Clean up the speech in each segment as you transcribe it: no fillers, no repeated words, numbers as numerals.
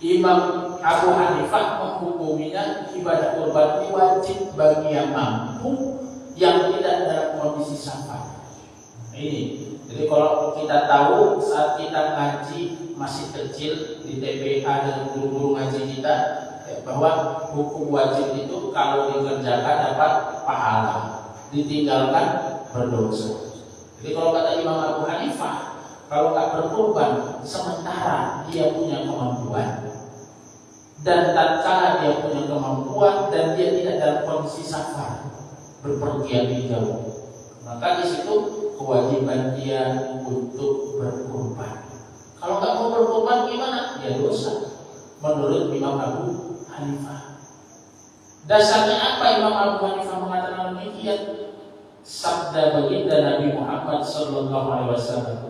Imam Abu Hanifah menghukuminya ibadah kurban ini wajib bagi yang mampu, yang tidak dalam kondisi safar. Ini, jadi kalau kita tahu saat kita ngaji masih kecil di TPA dan guru-guru ngaji kita, bahwa hukum wajib itu kalau dikerjakan dapat pahala, ditinggalkan berdosa. Jadi kalau kata Imam Abu Hanifah, kalau nggak berkurban sementara dia punya kemampuan, dan tatkala dia punya kemampuan dan dia tidak dalam kondisi safar, berpergian di jauh, maka di situ kewajiban dia untuk berkurban. Kalau nggak mau berkurban gimana? Ya dosa. Menurut Imam Abu Hanifah. Dasarnya apa Imam Abu Hanifah mengatakan demikian? Sabda baginda Nabi Muhammad sallallahu alaihi wasallam.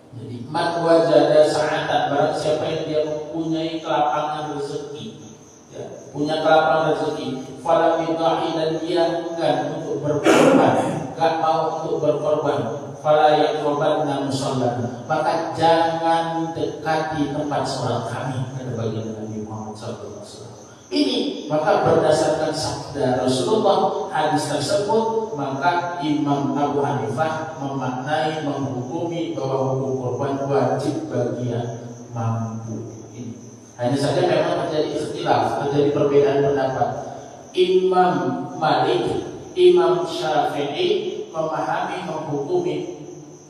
Jadi, man wajada sa'atan, barang siapa yang dia mempunyai kelapangan rezeki, ya, punya kelapangan rezeki, fala bidahi, dan dia enggan untuk berkorban, enggak mau untuk berkorban, fala yaqrabanna musallana, maka jangan dekati tempat sholat kami, kata baginda Nabi Muhammad sallallahu alaihi wasallam. Ini maka berdasarkan sabda Rasulullah hadis tersebut, maka Imam Abu Hanifah memaknai, menghukumi bahwa hukum kurban wajib bagi yang mampu. Ini hanya saja memang terjadi ikhtilaf, terjadi perbedaan pendapat. Imam Malik, Imam Syafi'i memahami, menghukumi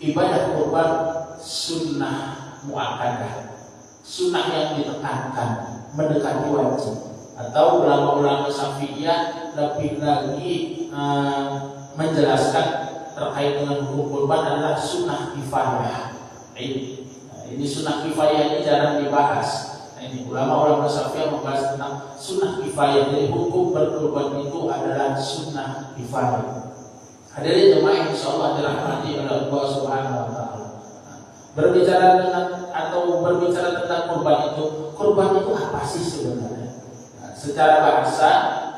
ibadah kurban sunnah muakkadah, sunnah yang ditekankan, mendekati wajib. Atau ulama-ulama Syafi'iyah lebih lagi menjelaskan terkait dengan hukum kurban adalah sunnah kifayah. Ini sunnah kifayah ini jarang dibahas. Ini ulama-ulama Syafi'iyah membahas tentang sunnah kifayah. Jadi hukum berkurban itu adalah sunnah kifayah. Hadirin jemaah insyaallah dirahmati oleh Allah Subhanahu wa taala. Berbicara tentang kurban itu apa sih sebenarnya? Secara bahasa,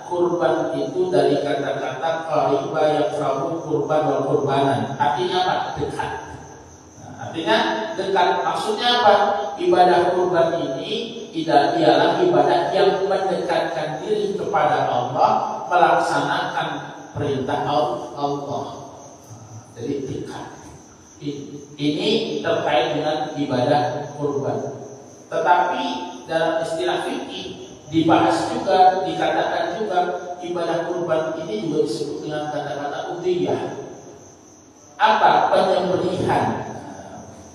kurban itu dari kata-kata qariba yaqrabu kurban wal kurbanan. Artinya apa? Dekat. Artinya dekat. Maksudnya apa? Ibadah kurban ini ialah ibadah yang mendekatkan diri kepada Allah, melaksanakan perintah Allah. Jadi dekat. Ini terkait dengan ibadah kurban. Tetapi dalam istilah fikih dibahas juga, dikatakan juga ibadah kurban ini juga disebut dengan kata-kata udhiyah. Apa? Penyembelihan.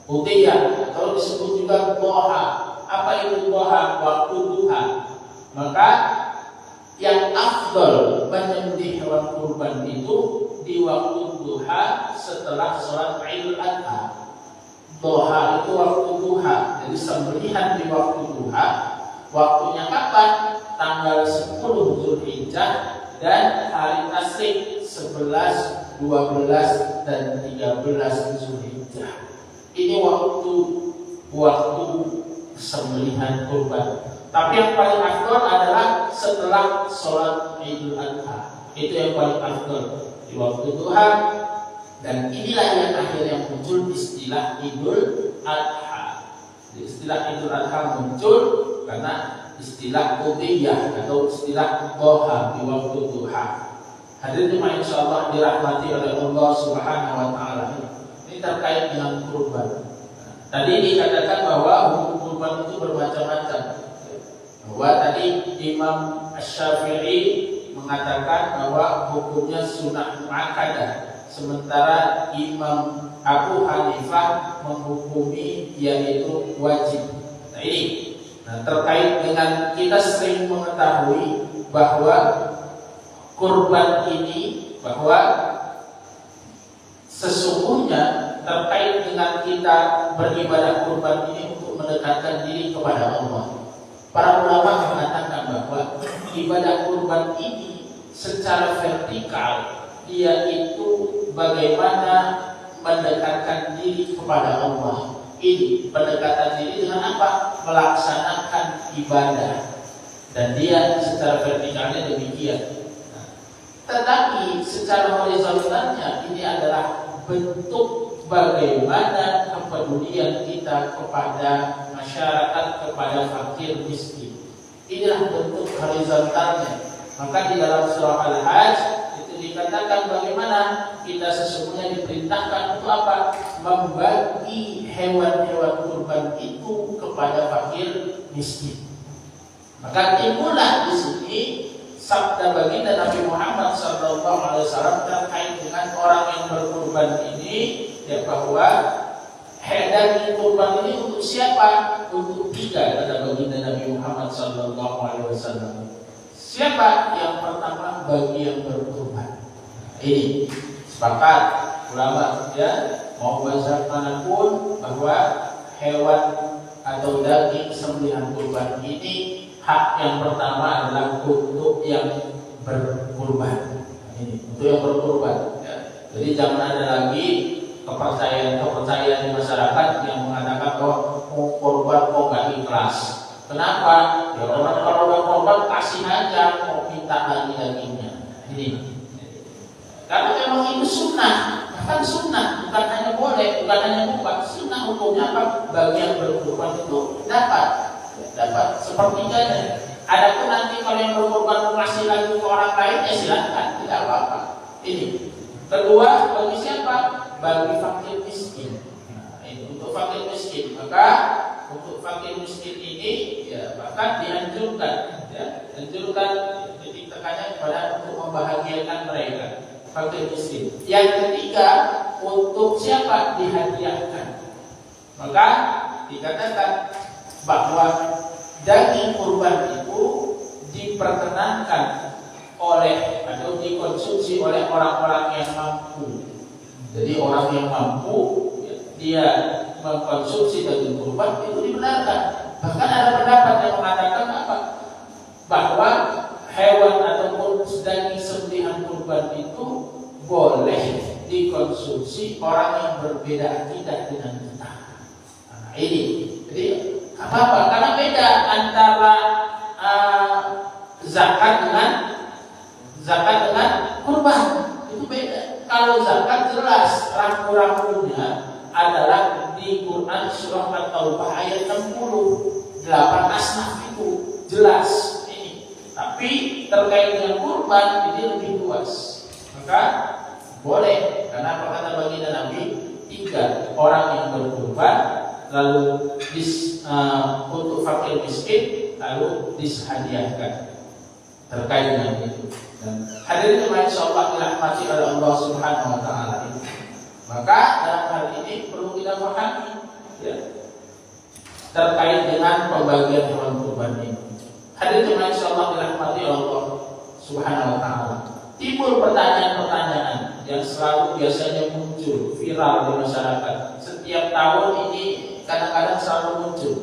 Udhiyah atau disebut juga duha. Apa itu duha? Waktu duha. Maka yang afdal menyembelih hewan kurban itu di waktu duha setelah sholat Idul Adha. Duha itu waktu duha. Jadi sembelihan di waktu duha. Waktunya kapan? Tanggal 10 Zulhijjah dan hari tasyrik 11, 12 dan 13 Zulhijjah. Ini waktu sembelihan kurban. Tapi yang paling afdal adalah setelah sholat Idul Adha. Itu yang paling afdal di waktu duha. Dan inilah yang akhirnya muncul istilah Idul Adha. Istilah Idul Adha muncul karena istilah udhiyah atau istilah duha di waktu duha. Hadirin jemaah insyaallah dirahmati oleh Allah Subhanahu wa taala. Ini terkait dengan kurban. Tadi dikatakan bahwa hukum kurban itu bermacam-macam. Bahwa tadi Imam Asy-Syafi'i mengatakan bahwa hukumnya sunnah muakkadah, sementara Imam Abu Hanifah menghukumi yaitu wajib. Nah ini. Nah, terkait dengan kita sering mengetahui bahwa kurban ini, bahwa sesungguhnya terkait dengan kita beribadah kurban ini untuk mendekatkan diri kepada Allah. Para ulama mengatakan bahwa ibadah kurban ini secara vertikal dia itu bagaimana mendekatkan diri kepada Allah. Ini pendekatan diri dengan apa? Melaksanakan ibadah. Dan dia secara vertikalnya demikian. Tetapi secara horizontalnya ini adalah bentuk bagaimana kepedulian kita kepada masyarakat kepada fakir miskin. Inilah bentuk horizontalnya. Maka di dalam surah Al-Hajj itu dikatakan bagaimana kita sesungguhnya diperintahkan untuk apa? Membagi hewan-hewan kurban itu kepada fakir miskin. Maka timbullah di sini sabda baginda Nabi Muhammad SAW terkait dengan orang yang berkurban ini, ya, bahwa daging kurban ini untuk siapa? Untuk tiga, kata baginda Nabi Muhammad SAW. Siapa? Yang pertama bagi yang berkurban. Ini sepakat ulama, ya, mau mazhab manapun bahwa hewan atau daging sembelihan kurban ini hak yang pertama adalah untuk yang berkurban. Ini untuk yang berkurban. Ya. Jadi jangan ada lagi kepercayaan di masyarakat yang mengatakan bahwa korban kok nggak ikhlas. Kenapa? Ya orang kalau udah korban kasih aja, mau minta lagi dagingnya. Ini. Karena memang itu sunnah, bahkan sunnah, bukan hanya boleh, bukan hanya mubah. Sunnah hukumnya apa? Bagi yang berkurban itu dapat sepertiganya. Adapun nanti kalau yang berkorban mengasih lagi ke orang lain, ya silahkan, tidak apa-apa. Ini. Kedua, bagi siapa? Bagi fakir miskin. Nah, ini untuk fakir miskin. Maka untuk fakir miskin ini, ya, bahkan dianjurkan, ya, titik tekannya kepada untuk membahagiakan mereka, fakir miskin. Yang ketiga, untuk siapa? Dihadiahkan. Maka dikatakan bahwa daging kurban itu diperkenankan oleh atau dikonsumsi oleh orang-orang yang mampu. Jadi orang yang mampu, dia mengkonsumsi daging kurban itu dibenarkan. Bahkan ada pendapat yang mengatakan apa? Bahwa hewan ataupun daging sembelihan kurban itu boleh dikonsumsi orang yang berbeda akidah dengan kita. Nah, ini. Jadi apa? Karena beda antara zakat dengan kurban. Itu beda. Kalau zakat jelas rambu-rambunya adalah di Quran surah At-Taubah ayat 60, 8 asnaf itu jelas ini. Tapi terkait dengan kurban ini lebih luas. Maka boleh, karena apa kata baginda Nabi? 3 orang yang berkurban, lalu untuk fakir miskin, lalu dishadiahkan terkait dengan itu. Dan hadirin yang insyaallah dirahmati oleh Allah Subhanahu wa taala ini. Maka dalam hal ini perlu kita pahami, ya, terkait dengan pembagian hewan kurban ini. Hadirin yang insyaallah dirahmati oleh Allah Subhanahu wa taala. Timbul pertanyaan-pertanyaan yang selalu biasanya muncul viral di masyarakat. Setiap tahun ini kadang-kadang selalu muncul,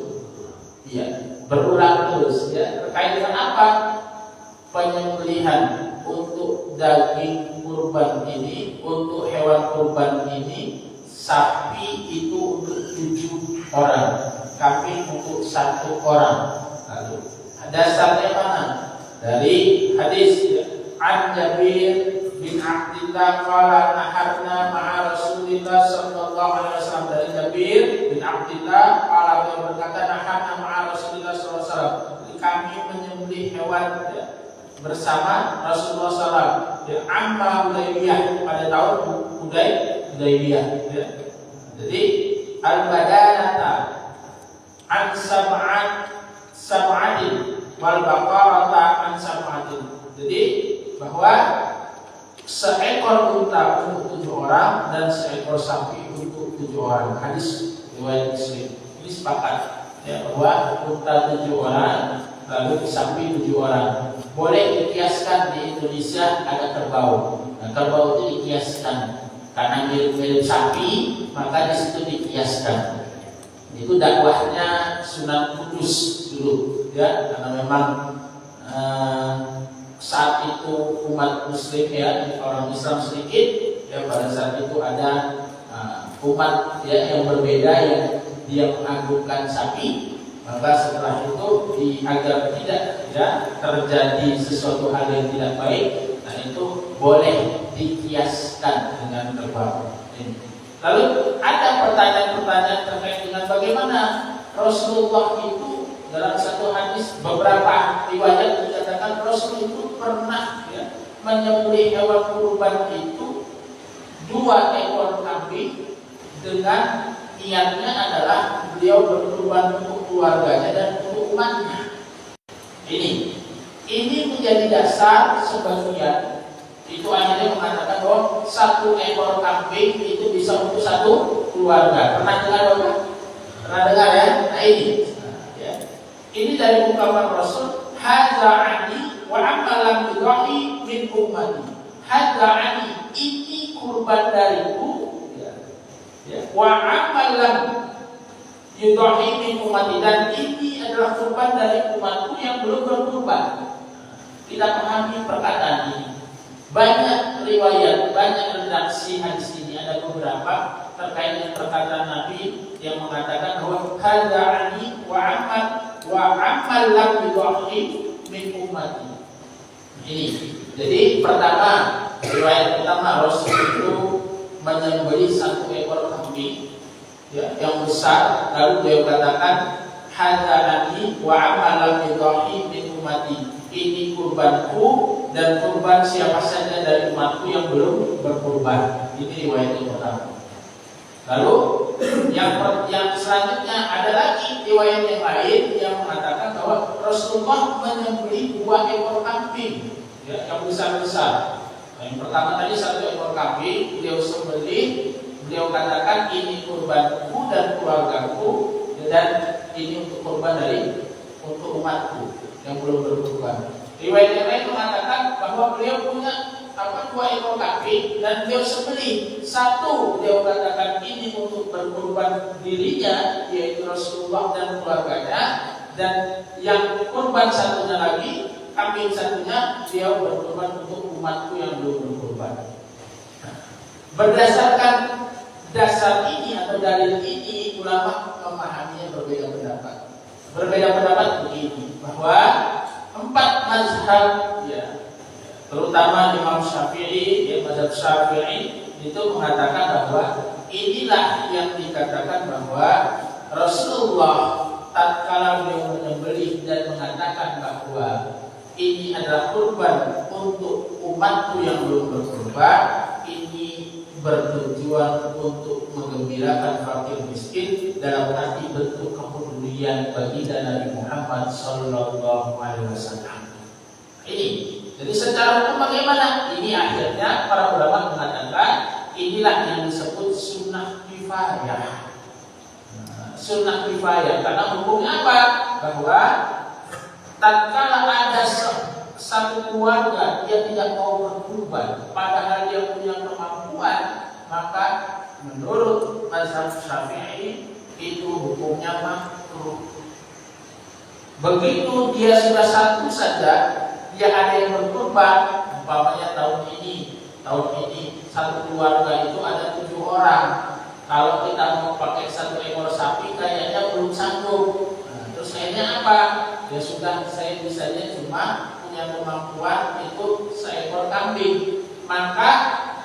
ya, berulang terus, ya, terkait dengan apa? Penyembelihan untuk daging kurban ini, untuk hewan kurban ini, sapi itu untuk 7 orang, kambing untuk 1 orang. Lalu dasarnya mana? Dari hadis, ya, An Jabir bin Abdillah qala naharna ma'a Rasulillah sallallahu alaihi wasallam. Dari Jabir bin Abdillah qala, beliau berkata, naharna ma'a Rasulillah sallallahu alaihi wasallam, kami menyembelih hewan, ya, bersama Rasulullah SAW, ya, amma Hudaybiyah, pada tahun Hudaybiyah, ya. Jadi al-badanata an sab'atin wal baqarata an sab'atin. Jadi bahwa seekor unta untuk 7 orang dan seekor sapi untuk 7 orang. Hadis riwayat Muslim. Ini sepakat, ya, bahwa unta 7 orang, lalu sapi 7 orang. Boleh dikiaskan di Indonesia ada kerbau. Nah, kerbau itu dikiaskan karena mirip-mirip sapi, maka di situ dikiaskan. Itu dakwahnya Sunan Kudus dulu, ya, karena memang saat itu umat Muslim, ya, orang Islam sedikit, ya, pada saat itu ada umat, ya, yang berbeda yang dia mengagungkan sapi. Maka setelah itu agar tidak, ya, terjadi sesuatu hal yang tidak baik, nah itu boleh dikiaskan dengan kerbau. Lalu ada pertanyaan-pertanyaan terkait dengan bagaimana Rasulullah itu dalam satu hadis beberapa riwayat dikatakan Rasul itu pernah menyembelih hewan kurban itu 2 ekor kambing dengan niatnya adalah beliau berkurban untuk keluarganya dan untuk umatnya. Ini menjadi dasar sebagian itu akhirnya mengatakan bahwa 1 ekor kambing itu bisa untuk 1 keluarga. Pernah dengar Bapak? Pernah dengar ya? Nah ini dari ungkapan Rasul, hadza ani wa amalan bidahi min ummati. Hadza ani, ini kurban dariku wa amalan bidahi min ummati, dan ini adalah kurban dari umatku yang belum berkurban. Kita pahami perkataan ini. Banyak riwayat, banyak redaksi hadis ini, ada beberapa terkait dengan perkataan Nabi yang mengatakan bahwa hadza ani wa amal lam yudhi min ummati. Ini. Jadi pertama, riwayat pertama Rasul itu menyembelih 1 ekor kambing yang besar, lalu beliau katakan hadza ani wa amal lam yudhi min ummati. Ini kurbanku dan kurban siapa saja dari umatku yang belum berkurban. Ini riwayat yang pertama. Lalu yang selanjutnya ada lagi riwayat yang lain yang mengatakan bahwa Rasulullah menyembelih 2 ekor kambing yang besar-besar. Yang pertama tadi 1 ekor kambing beliau sembelih, beliau katakan ini kurbanku dan keluargaku, dan ini untuk kurban untuk umatku yang belum berkurban. Riwayat yang lain mengatakan bahwa beliau punya 2 ekor kambing dan beliau sembelih 1, beliau katakan ini untuk berkurban dirinya yaitu Rasulullah dan keluarganya, dan yang kurban satunya lagi, kambing satunya beliau berkurban untuk umatku yang belum berkurban. Berdasarkan dasar ini atau dalil ini, ulama memahaminya berbeda pendapat. Berbeda pendapat begini, bahwa 4 mazhab terutama Imam Syafi'i, mazhab Syafi'i itu mengatakan bahwa inilah yang dikatakan bahwa Rasulullah tatkala beliau menyembelih dan mengatakan bahwa ini adalah kurban untuk umatku yang belum berkurban, ini bertujuan untuk menggembirakan fakir miskin dalam arti bentuk kepedulian baginda Nabi Muhammad sallallahu alaihi wasallam. Ini. Jadi secara hukum bagaimana? Ini akhirnya para ulama mengatakan inilah yang disebut sunnah kifayah. Sunnah kifayah karena hukumnya apa? Bahwa tatkala ada satu keluarga dia tidak mau berkurban padahal dia punya kemampuan, maka menurut mazhab Syafi'i itu hukumnya makruh. Begitu dia sudah satu saja, dia ada yang berkurban, umpamanya tahun ini satu keluarga itu ada 7 orang. Kalau kita mau pakai 1 ekor sapi kayaknya belum sanggup. Terus akhirnya apa? Ya sudah, saya bisanya cuma punya kemampuan itu 1 ekor kambing. Maka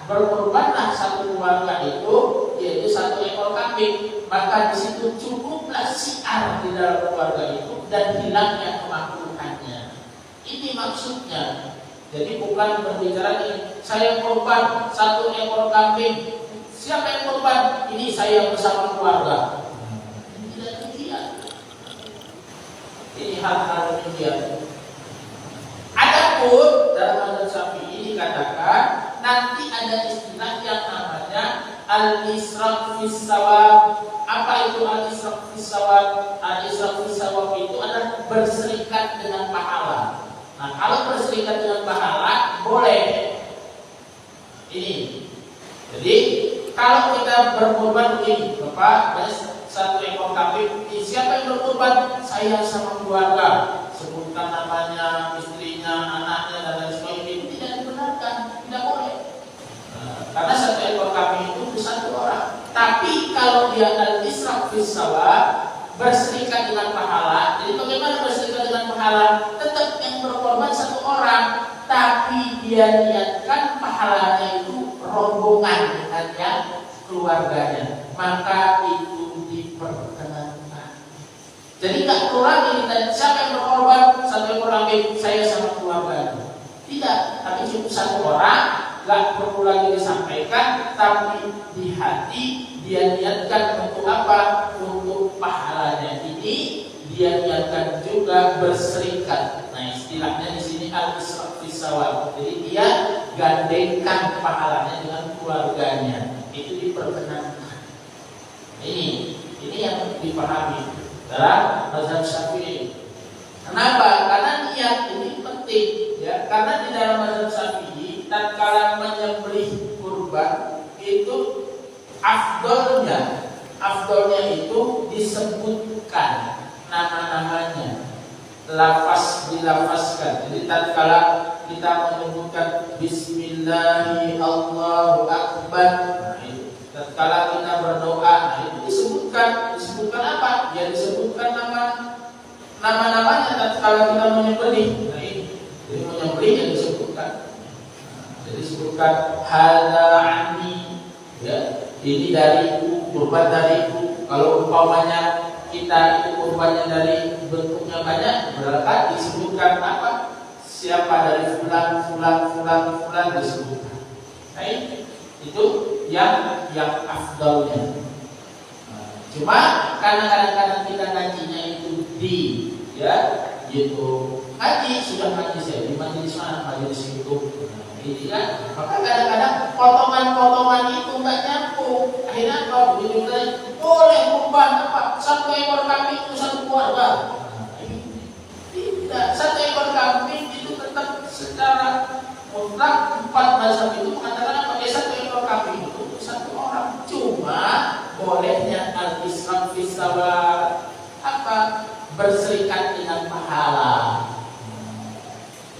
berkorbanlah 1 keluarga itu, yaitu 1 ekor kambing. Maka di situ cukuplah siar di dalam keluarga itu dan hilangnya kemakruhannya. Ini maksudnya. Jadi bukan berbicara ini saya korban 1 ekor kambing. Siapa yang korban? Ini saya bersama keluarga. Ini tidak demikian. Ini hal-hal demikian. Adapun dalam mazhab Syafi'i dikatakan nanti ada istilah yang namanya al-israf fis shawab. Apa itu al-israf fis shawab? Al-israf fis shawab itu adalah berserikat dengan pahala. Nah, kalau berserikat dengan pahala boleh. Ini. Jadi kalau kita berkorban begini, Bapak, 1 ekor kambing, siapa yang berkorban? Saya sama keluarga. Sebutkan namanya, istrinya, anaknya, dan lain sebagainya. Itu tidak dibenarkan, tidak boleh. Karena 1 ekor kambing itu untuk 1 orang. Tapi kalau dia al-israf fis shawab, berserikat dengan pahala. Jadi bagaimana berserikat dengan pahala? Tetap yang berkorban 1 orang, tapi dia niatkan pahalanya itu rombongan dengan yang keluarganya, maka itu diperkenankan. Jadi nggak perlu lagi ditanya siapa yang berkorban, satu ekor kambing saya sama keluarga. Tidak, tapi cukup satu orang, nggak perlu lagi disampaikan, tapi di hati dia niatkan untuk apa? Untuk pahalanya ini dia niatkan juga berserikat. Nah istilahnya di sini al-israf fisawab. Jadi dia gandengkan pahalanya dengan keluarganya. Itu diperkenankan. Ini yang dipahami dalam mazhab Syafi'i. Kenapa? Karena niat ini penting, ya. Karena di dalam mazhab Syafi'i, tatkala menyembelih kurban itu afdolnya itu disebutkan nama-namanya, dilafazkan. Jadi tatkala kita menyebutkan Bismillahi Allahu Akbar, tatkala kita berdoa, itu disebutkan apa? Ya disebutkan nama-namanya tatkala kita menyembelih. Nah ini, jadi menyembelih yang disebutkan. Jadi disebutkan hadza anni, ya ini dariku, kurban dariku. Kalau umpamanya kita itu kurbannya dari bentuknya banyak, berarti disebutkan apa? Siapa dari fulan disebutkan. Nah ini, itu yang afdalnya. Cuma karena kadang-kadang kita ngajinya itu ngaji sudah ngaji saya di majelis mana, majelis itu, ini kan, maka kadang-kadang potongan-potongan itu nggak nyambung. Akhirnya apa? Begitu boleh kurban apa? Satu ekor kambing itu satu keluarga. Tidak, satu ekor kambing itu tetap secara mutlak empat mazhab itu mengatakan apa? Satu ekor kambing itu satu orang. Cuma bolehnya al-islam fisawab apa? Berserikat dengan pahala.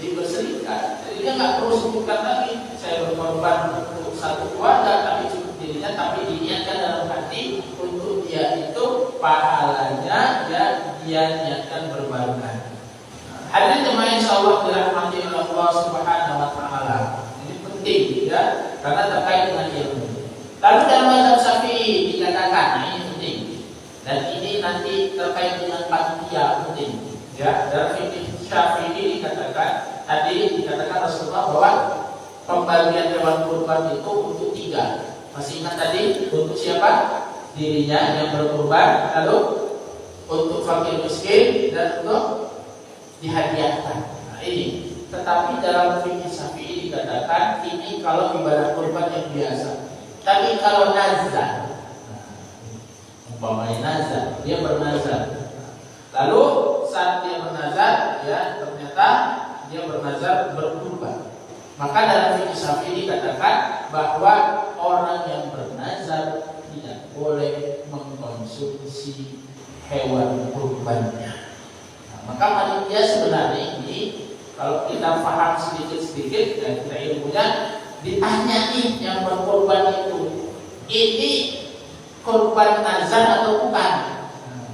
Jadi berserikat. Jadi dia nggak perlu sebutkan lagi saya berkorban untuk satu keluarga, tapi cukup dirinya, tapi diniatkan dalam hati untuk dia itu pahalanya ya dia niatkan berbarengan. Hadirin jemaah insyaallah dirahmati oleh Allah Subhanahu wa taala. Ini penting ya, karena terkait dengan ilmu. Lalu dalam mazhab Syafi'i dikatakan, ini penting. Dan ini nanti terkait dengan panitia penting. Ya, dalam fikih Syafi'i dikatakan, tadi dikatakan Rasulullah bahwa pembagian hewan kurban itu untuk 3. Masih ingat tadi untuk siapa? Dirinya yang berkurban, lalu untuk fakir miskin dan untuk dihadiahkan. Nah, ini. Tetapi dalam fikih Syafi'i dikatakan ini kalau ibadah kurban yang biasa. Tapi kalau nazar, umpamanya nazar, dia bernazar. Lalu saat dia bernazar, ya ternyata dia bernazar berkurban. Maka dalam fikih Syafi'i dikatakan bahwa orang yang bernazar tidak boleh mengkonsumsi hewan kurbannya. Nah, maka panitia sebenarnya ini kalau kita paham sedikit-sedikit dan kita ilmunya, ditanya nih yang berkorban itu, ini korban nazar atau bukan?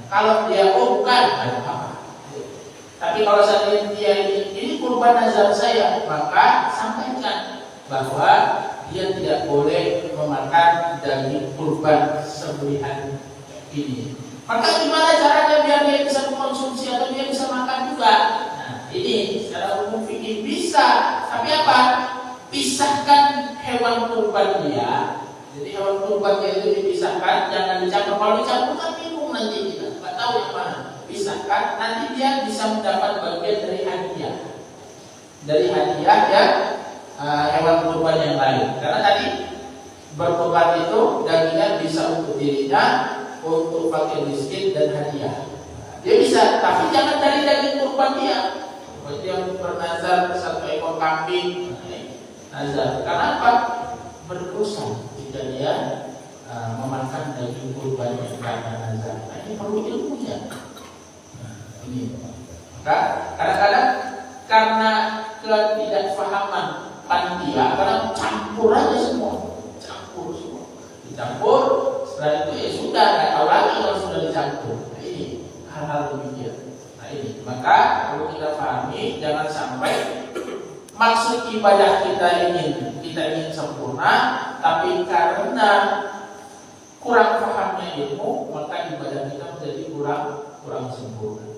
Kalau dia bukan, ada apa? Tapi kalau seandainya dia ini kurban nazar saya, maka sampaikan bahwa dia tidak boleh memakan daging kurban sembelihan ini. Maka gimana caranya biar dia bisa mengkonsumsi atau dia bisa makan juga? Nah, ini secara umum fikih bisa, tapi apa? Pisahkan hewan kurban dia. Jadi hewan kurban dia itu dipisahkan, jangan dicampur. Kalau dicampur kan bingung nanti kita, nggak tahu yang mana. Pisahkan, nanti dia bisa mendapat bagian dari hadiah. Dari hadiah ya hewan kurban yang lain. Karena tadi berkurban itu dagingnya bisa untuk dirinya, untuk fakir miskin dan hadiah. Dia bisa, tapi jangan dari daging kurban dia. Dia bernazar satu ekor kambing. Nazar. Karena apa? Berdosa jika dia memakan daging kurban yang karena nazar. Nah, ini perlu ilmunya. Ini. Maka kadang-kadang karena ketidakfahaman panitia, karena campur aja semua, dicampur. Setelah itu ya sudah, nggak tahu lagi kalau sudah dicampur. Nah, ini hal-hal demikian. Nah ini, maka perlu kita pahami, jangan sampai maksud ibadah kita ingin sempurna, tapi karena kurang pahamnya ilmu, maka ibadah kita menjadi kurang kurang sempurna.